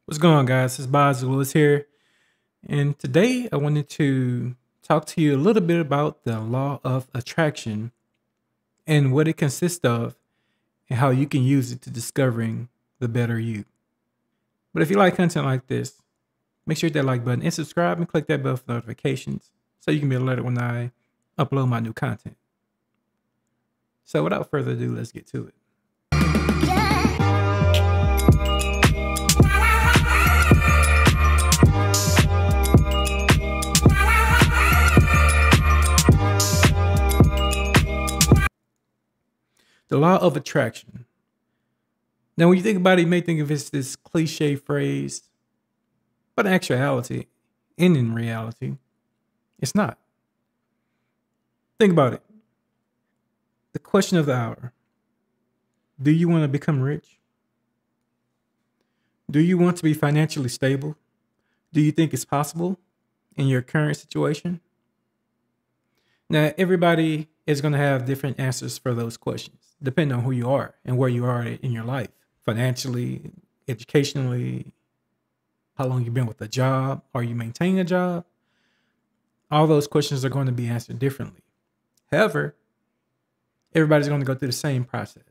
What's going on, guys? It's Boz Lewis here, and today I wanted to talk to you a little bit about the law of attraction and what it consists of and how you can use it to discovering the better you. But if you like content like this, make sure you hit that like button and subscribe and click that bell for notifications so you can be alerted when I upload my new content. So without further ado, let's get to it. The law of attraction. Now, when you think about it, you may think of it as this cliche phrase, but in actuality, and in reality, it's not. Think about it. The question of the hour. Do you want to become rich? Do you want to be financially stable? Do you think it's possible in your current situation? Now, everybody is going to have different answers for those questions, depending on who you are and where you are in your life, financially, educationally, how long you've been with a job, are you maintaining a job? All those questions are going to be answered differently. However, everybody's going to go through the same process.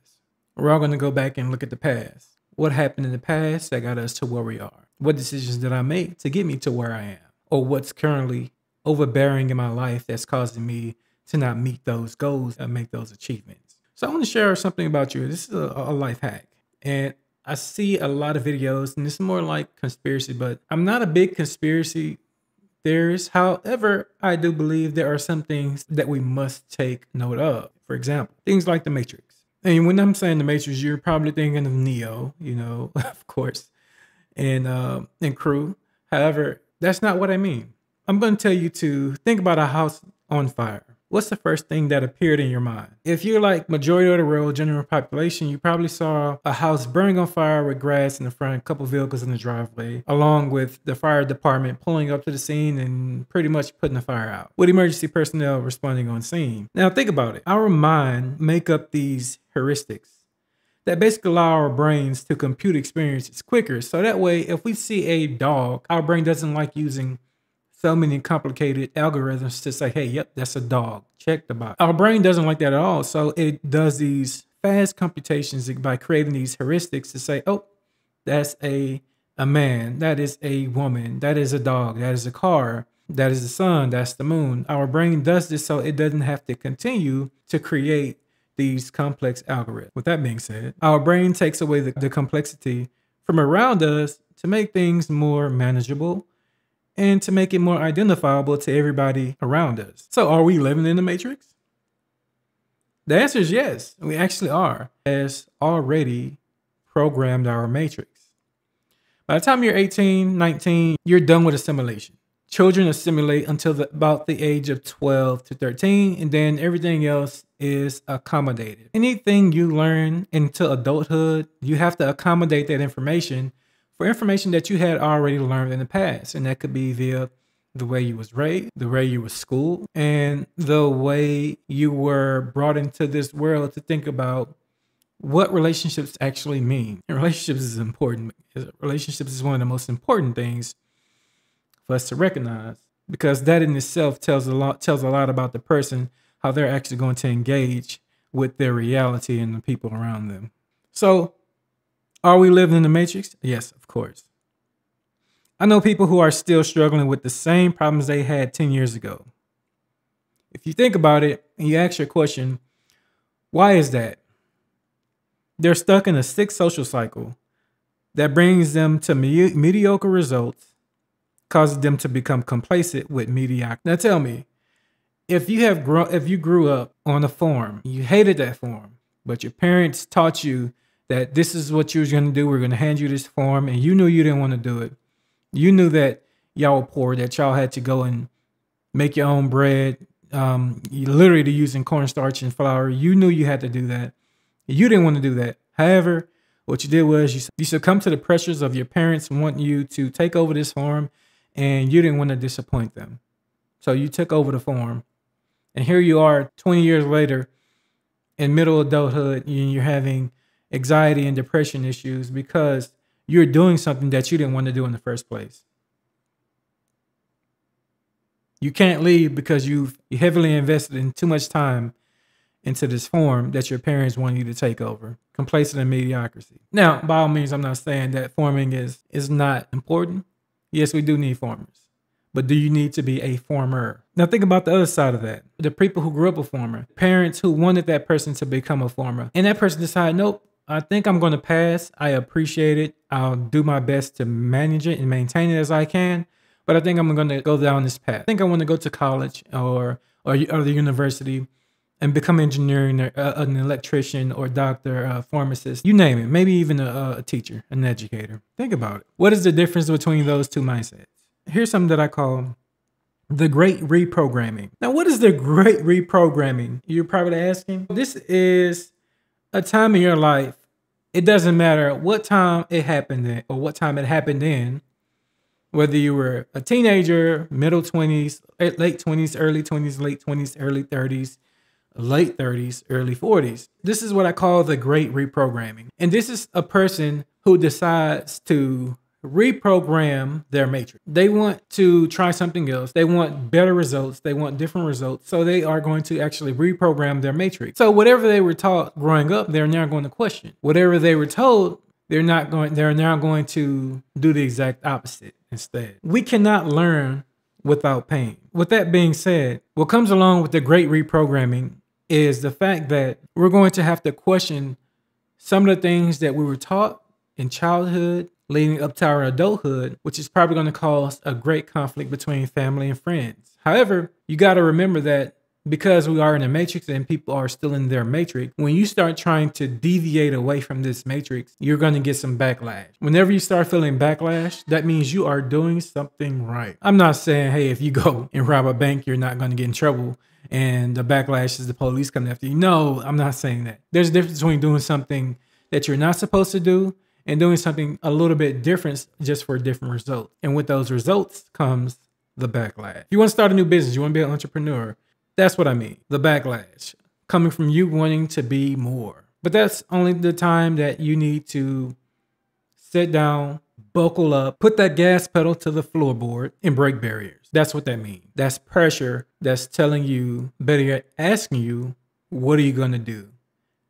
We're all going to go back and look at the past. What happened in the past that got us to where we are? What decisions did I make to get me to where I am? Or what's currently overbearing in my life that's causing me to not meet those goals and make those achievements? So I want to share something about you. This is a life hack. And I see a lot of videos, and this is more like conspiracy, but I'm not a big conspiracy theorist. However, I do believe there are some things that we must take note of. For example, things like the Matrix. And when I'm saying the Matrix, you're probably thinking of Neo, of course, and crew. However, that's not what I mean. I'm going to tell you to think about a house on fire. What's the first thing that appeared in your mind? If you're like majority of the world, general population, you probably saw a house burning on fire with grass in the front, a couple vehicles in the driveway, along with the fire department pulling up to the scene and pretty much putting the fire out, with emergency personnel responding on scene. Now think about it. Our mind make up these heuristics that basically allow our brains to compute experiences quicker. So that way, if we see a dog, our brain doesn't like using so many complicated algorithms to say, hey, yep, that's a dog. Check the box. Our brain doesn't like that at all. So it does these fast computations by creating these heuristics to say, oh, that's a man, that is a woman, that is a dog, that is a car, that is the sun, that's the moon. Our brain does this so it doesn't have to continue to create these complex algorithms. With that being said, our brain takes away the complexity from around us to make things more manageable and to make it more identifiable to everybody around us. So are we living in the Matrix? The answer is yes, we actually are. Has already programmed our Matrix. By the time you're 18, 19, you're done with assimilation. Children assimilate until about the age of 12 to 13, and then everything else is accommodated. Anything you learn into adulthood, you have to accommodate that information for information that you had already learned in the past. And that could be via the way you was raised, the way you were schooled, and the way you were brought into this world to think about what relationships actually mean. And relationships is important. Relationships is one of the most important things for us to recognize, because that in itself tells a lot about the person, how they're actually going to engage with their reality and the people around them. So, are we living in the Matrix? Yes, of course. I know people who are still struggling with the same problems they had 10 years ago. If you think about it and you ask your question, why is that? They're stuck in a sick social cycle that brings them to mediocre results, causes them to become complacent with mediocrity. Now tell me, if you grew up on a farm, you hated that farm, but your parents taught you that this is what you was going to do. We're going to hand you this farm, and you knew you didn't want to do it. You knew that y'all were poor, that y'all had to go and make your own bread. You literally using cornstarch and flour. You knew you had to do that. You didn't want to do that. However, what you did was you succumbed to the pressures of your parents wanting you to take over this farm, and you didn't want to disappoint them. So you took over the farm. And here you are 20 years later in middle adulthood, and you're having anxiety and depression issues because you're doing something that you didn't want to do in the first place. You can't leave because you've heavily invested in too much time into this form that your parents want you to take over. Complacent and mediocrity. Now, by all means, I'm not saying that forming is not important. Yes, we do need formers. But do you need to be a former? Now think about the other side of that. The people who grew up a former, parents who wanted that person to become a former, and that person decided, nope, I think I'm going to pass. I appreciate it. I'll do my best to manage it and maintain it as I can. But I think I'm going to go down this path. I think I want to go to college or the university and become engineering, or an electrician or doctor, a pharmacist, you name it. Maybe even a teacher, an educator. Think about it. What is the difference between those two mindsets? Here's something that I call the Great Reprogramming. Now, what is the Great Reprogramming? You're probably asking. This is a time in your life. It doesn't matter what time it happened in or what time it happened in, whether you were a teenager, middle 20s, late 20s, early 20s, late 20s, early 30s, late 30s, early 40s. This is what I call the Great Reprogramming. And this is a person who decides to reprogram their matrix. They want to try something else. They want better results. They want different results. So they are going to actually reprogram their matrix. So whatever they were taught growing up, they're now going to question. Whatever they were told, they're now going to do the exact opposite instead. We cannot learn without pain. With that being said, what comes along with the Great Reprogramming is the fact that we're going to have to question some of the things that we were taught in childhood leading up to our adulthood, which is probably going to cause a great conflict between family and friends. However, you got to remember that because we are in a matrix and people are still in their matrix, when you start trying to deviate away from this matrix, you're going to get some backlash. Whenever you start feeling backlash, that means you are doing something right. I'm not saying, hey, if you go and rob a bank, you're not going to get in trouble and the backlash is the police coming after you. No, I'm not saying that. There's a difference between doing something that you're not supposed to do and doing something a little bit different just for different results. And with those results comes the backlash. If you want to start a new business, you want to be an entrepreneur, that's what I mean. The backlash coming from you wanting to be more. But that's only the time that you need to sit down, buckle up, put that gas pedal to the floorboard and break barriers. That's what that means. That's pressure that's telling you, better yet, asking you, what are you going to do?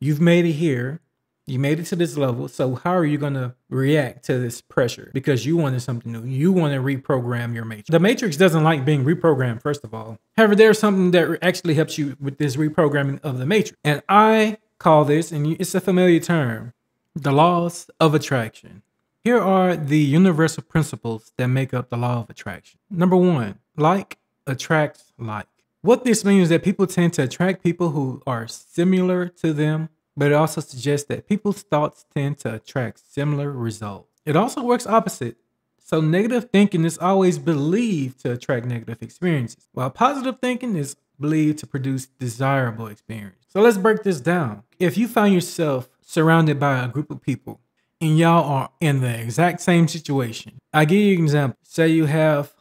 You've made it here. You made it to this level. So how are you going to react to this pressure? Because you wanted something new. You want to reprogram your matrix. The matrix doesn't like being reprogrammed, first of all. However, there's something that actually helps you with this reprogramming of the matrix. And I call this, and it's a familiar term, the laws of attraction. Here are the universal principles that make up the law of attraction. Number one, like attracts like. What this means is that people tend to attract people who are similar to them, but it also suggests that people's thoughts tend to attract similar results. It also works opposite. So negative thinking is always believed to attract negative experiences, while positive thinking is believed to produce desirable experiences. So let's break this down. If you find yourself surrounded by a group of people and y'all are in the exact same situation, I'll give you an example. Say you have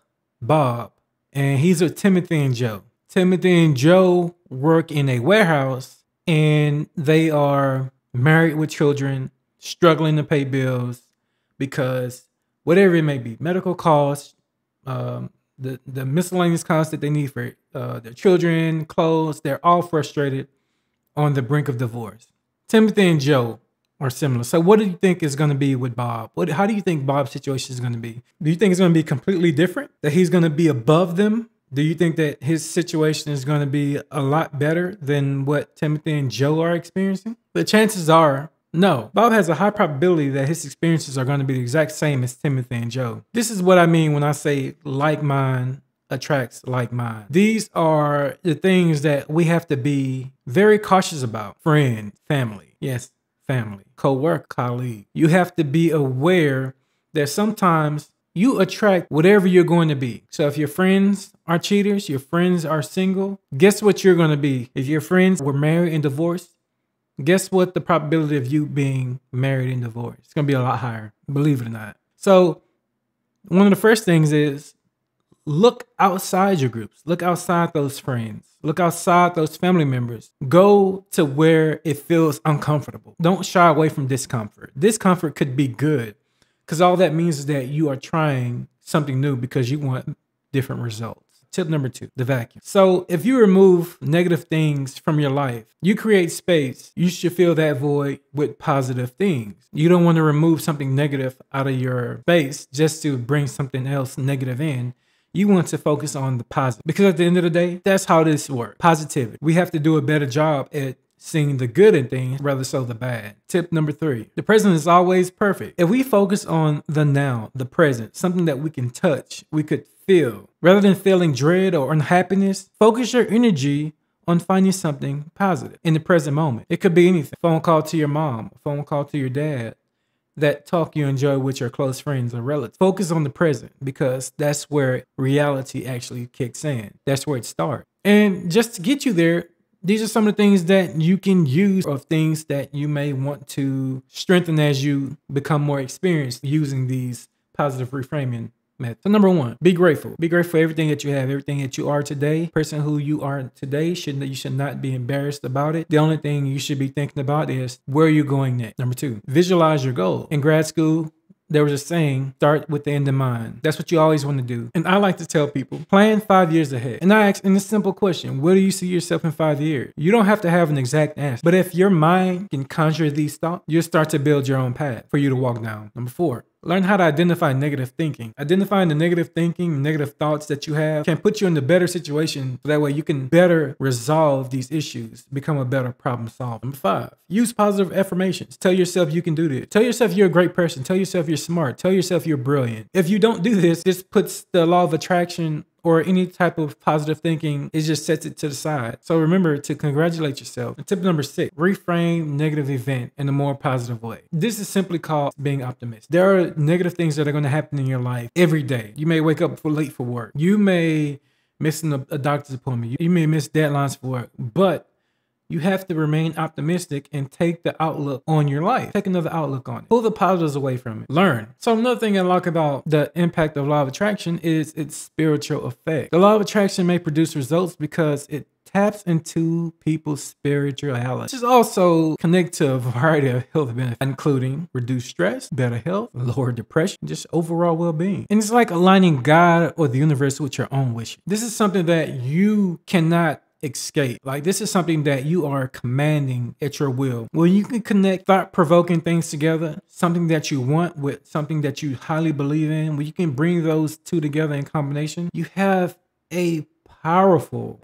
Bob and he's with Timothy and Joe. Timothy and Joe work in a warehouse and they are married with children, struggling to pay bills because whatever it may be, medical costs, the miscellaneous costs that they need for their children, clothes, they're all frustrated on the brink of divorce. Timothy and Joe are similar. So what do you think is going to be with Bob? How do you think Bob's situation is going to be? Do you think it's going to be completely different? That he's going to be above them? Do you think that his situation is going to be a lot better than what Timothy and Joe are experiencing? The chances are, no. Bob has a high probability that his experiences are going to be the exact same as Timothy and Joe. This is what I mean when I say like mind attracts like mind. These are the things that we have to be very cautious about. Friend, family. Yes, family. Co-worker, colleague. You have to be aware that sometimes you attract whatever you're going to be. So if your friends are cheaters, your friends are single, guess what you're going to be? If your friends were married and divorced, guess what the probability of you being married and divorced? It's going to be a lot higher, believe it or not. So one of the first things is look outside your groups. Look outside those friends. Look outside those family members. Go to where it feels uncomfortable. Don't shy away from discomfort. Discomfort could be good. because all that means is that you are trying something new because you want different results. Tip number 2, the vacuum. So if you remove negative things from your life, you create space. You should fill that void with positive things. You don't want to remove something negative out of your space just to bring something else negative in. You want to focus on the positive, because at the end of the day, that's how this works. Positivity. We have to do a better job at seeing the good in things rather so the bad. Tip number 3, the present is always perfect. If we focus on the now, the present, something that we can touch, we could feel, rather than feeling dread or unhappiness, focus your energy on finding something positive in the present moment. It could be anything. Phone call to your mom, a phone call to your dad, that talk you enjoy with your close friends or relatives. Focus on the present, because that's where reality actually kicks in. That's where it starts. And just to get you there, these are some of the things that you can use, of things that you may want to strengthen as you become more experienced using these positive reframing methods. So number 1, be grateful. Be grateful for everything that you have, everything that you are today. The person who you are today, you should not be embarrassed about it. The only thing you should be thinking about is where you're going next. Number 2, visualize your goal. In grad school, there was a saying, start with the end in mind. That's what you always want to do. And I like to tell people, plan 5 years ahead. And I ask in this simple question, where do you see yourself in 5 years? You don't have to have an exact answer. But if your mind can conjure these thoughts, you'll start to build your own path for you to walk down. Number 4, learn how to identify negative thinking. Identifying the negative thinking, negative thoughts that you have can put you in a better situation. So that way you can better resolve these issues, become a better problem solver. Number 5, use positive affirmations. Tell yourself you can do this. Tell yourself you're a great person. Tell yourself you're smart. Tell yourself you're brilliant. If you don't do this, this puts the law of attraction or any type of positive thinking, it just sets it to the side. So remember to congratulate yourself. And tip number 6, reframe negative event in a more positive way. This is simply called being optimistic. There are negative things that are going to happen in your life every day. You may wake up late for work. You may miss a doctor's appointment. You may miss deadlines for work, but you have to remain optimistic and take the outlook on your life. Take another outlook on it. Pull the positives away from it. Learn. So another thing I like about the impact of law of attraction is its spiritual effect. The law of attraction may produce results because it taps into people's spirituality, which is also connected to a variety of health benefits, including reduced stress, better health, lower depression, just overall well-being. And it's like aligning God or the universe with your own wishes. This is something that you cannot escape. Like, this is something that you are commanding at your will. When you can connect thought-provoking things together, something that you want with something that you highly believe in, when you can bring those two together in combination, you have a powerful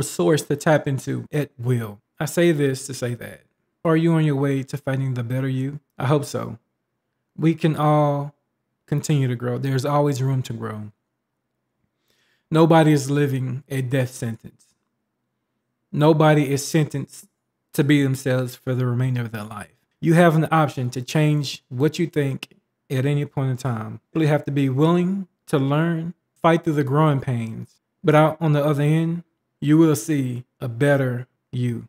source to tap into at will. I say this to say that. Are you on your way to finding the better you? I hope so. We can all continue to grow. There's always room to grow. Nobody is living a death sentence. Nobody is sentenced to be themselves for the remainder of their life. You have an option to change what you think at any point in time. You really have to be willing to learn, fight through the growing pains. But out on the other end, you will see a better you.